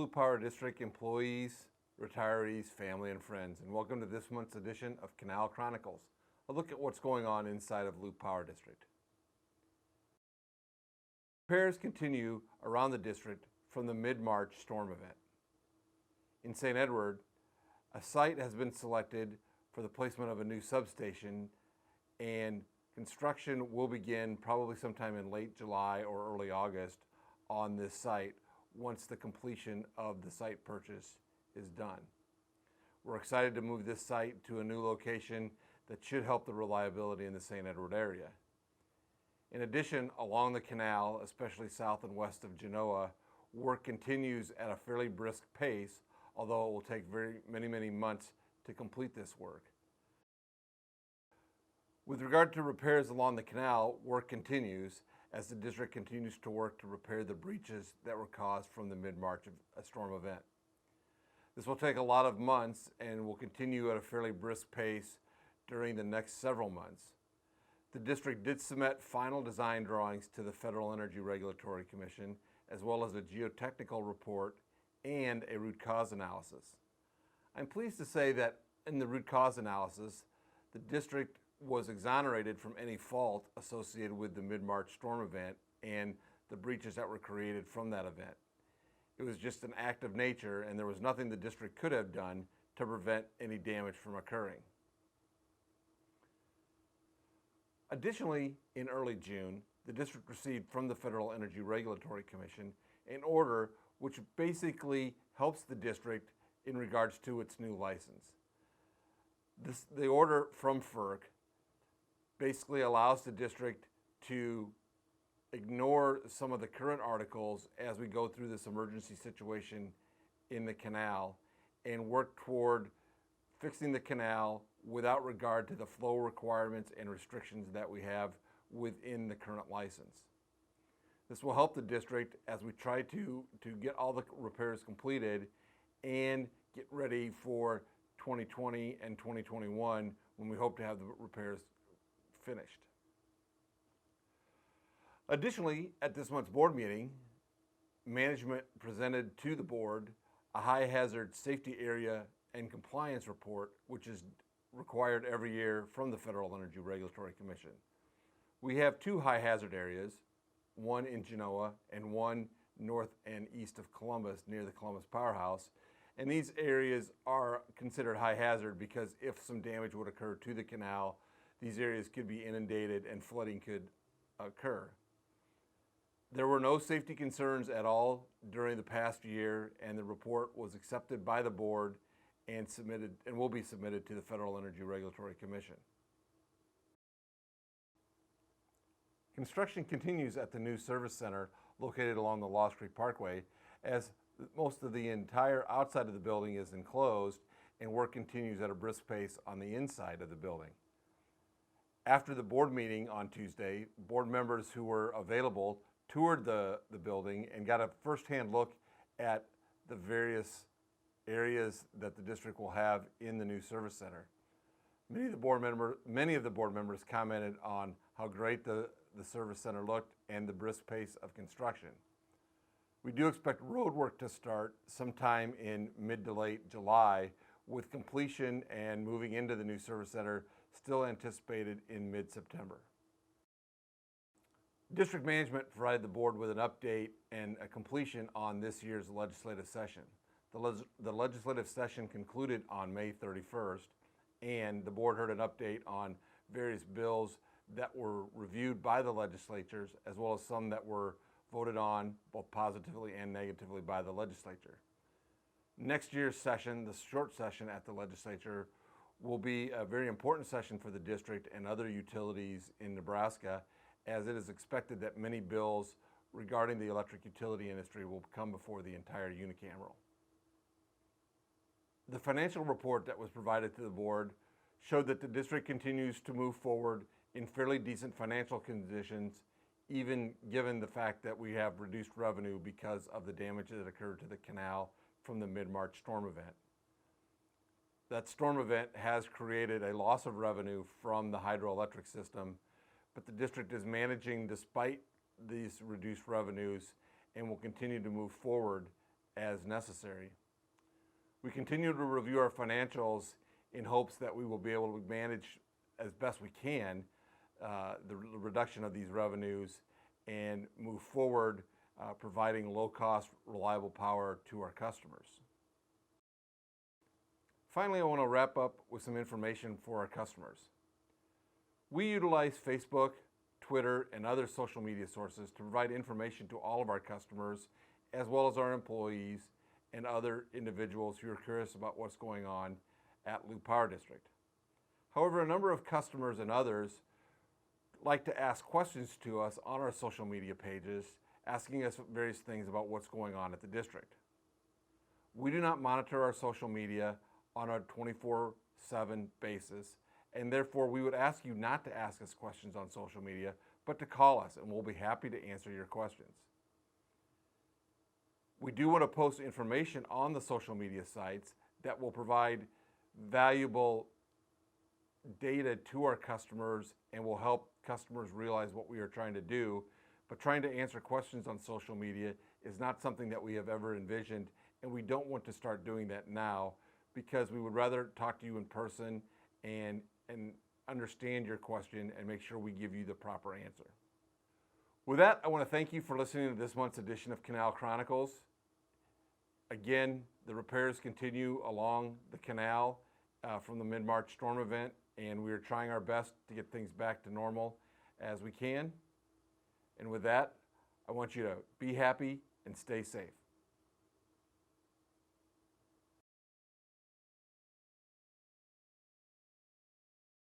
Loup Power District employees, retirees, family, and friends, and welcome to this month's edition of Canal Chronicles, a look at what's going on inside of Loup Power District. Repairs continue around the district from the mid-March storm event. In St. Edward, a site has been selected for the placement of a new substation, and construction will begin probably sometime in late July or early August on this site once the completion of the site purchase is done. We're excited to move this site to a new location that should help the reliability in the St. Edward area. In addition, along the canal, especially south and west of Genoa, work continues at a fairly brisk pace, although it will take many months to complete this work. With regard to repairs along the canal, work continues as the district continues to work to repair the breaches that were caused from the mid-March storm event. This will take a lot of months and will continue at a fairly brisk pace during the next several months. The district did submit final design drawings to the Federal Energy Regulatory Commission, as well as a geotechnical report and a root cause analysis. I'm pleased to say that in the root cause analysis, the district was exonerated from any fault associated with the mid-March storm event and the breaches that were created from that event. It was just an act of nature, and there was nothing the district could have done to prevent any damage from occurring. Additionally, in early June, the district received from the Federal Energy Regulatory Commission an order which basically helps the district in regards to its new license. The order from FERC basically allows the district to ignore some of the current articles as we go through this emergency situation in the canal and work toward fixing the canal without regard to the flow requirements and restrictions that we have within the current license. This will help the district as we try to get all the repairs completed and get ready for 2020 and 2021 when we hope to have the repairs finished. Additionally, at this month's board meeting, management presented to the board a high hazard safety area and compliance report, which is required every year from the Federal Energy Regulatory Commission. We have two high hazard areas, one in Genoa and one north and east of Columbus near the Columbus Powerhouse. And these areas are considered high hazard because if some damage would occur to the canal, these areas could be inundated and flooding could occur. There were no safety concerns at all during the past year, and the report was accepted by the board and will be submitted to the Federal Energy Regulatory Commission. Construction continues at the new service center located along the Lost Creek Parkway, as most of the entire outside of the building is enclosed and work continues at a brisk pace on the inside of the building. After the board meeting on Tuesday, board members who were available toured the building and got a first-hand look at the various areas that the district will have in the new service center. Many of the board members commented on how great the service center looked and the brisk pace of construction. We do expect road work to start sometime in mid to late July, with completion and moving into the new service center still anticipated in mid-September. District management provided the board with an update and a completion on this year's legislative session. The legislative session concluded on May 31st, and the board heard an update on various bills that were reviewed by the legislatures, as well as some that were voted on both positively and negatively by the legislature. Next year's session, the short session at the legislature, will be a very important session for the district and other utilities in Nebraska, as it is expected that many bills regarding the electric utility industry will come before the entire unicameral. The financial report that was provided to the board showed that the district continues to move forward in fairly decent financial conditions, even given the fact that we have reduced revenue because of the damage that occurred to the canal from the mid-March storm event. That storm event has created a loss of revenue from the hydroelectric system, but the district is managing despite these reduced revenues and will continue to move forward as necessary. We continue to review our financials in hopes that we will be able to manage as best we can the reduction of these revenues and move forward providing low-cost, reliable power to our customers. Finally, I want to wrap up with some information for our customers. We utilize Facebook, Twitter, and other social media sources to provide information to all of our customers, as well as our employees and other individuals who are curious about what's going on at Loup Power District. However, a number of customers and others like to ask questions to us on our social media pages, asking us various things about what's going on at the district. We do not monitor our social media on a 24/7 basis, and therefore we would ask you not to ask us questions on social media, but to call us, and we'll be happy to answer your questions. We do want to post information on the social media sites that will provide valuable data to our customers and will help customers realize what we are trying to do. But trying to answer questions on social media is not something that we have ever envisioned, and we don't want to start doing that now because we would rather talk to you in person and understand your question and make sure we give you the proper answer. With that, I want to thank you for listening to this month's edition of Canal Chronicles. Again, the repairs continue along the canal from the mid-March storm event, and we are trying our best to get things back to normal as we can. And with that, I want you to be happy and stay safe.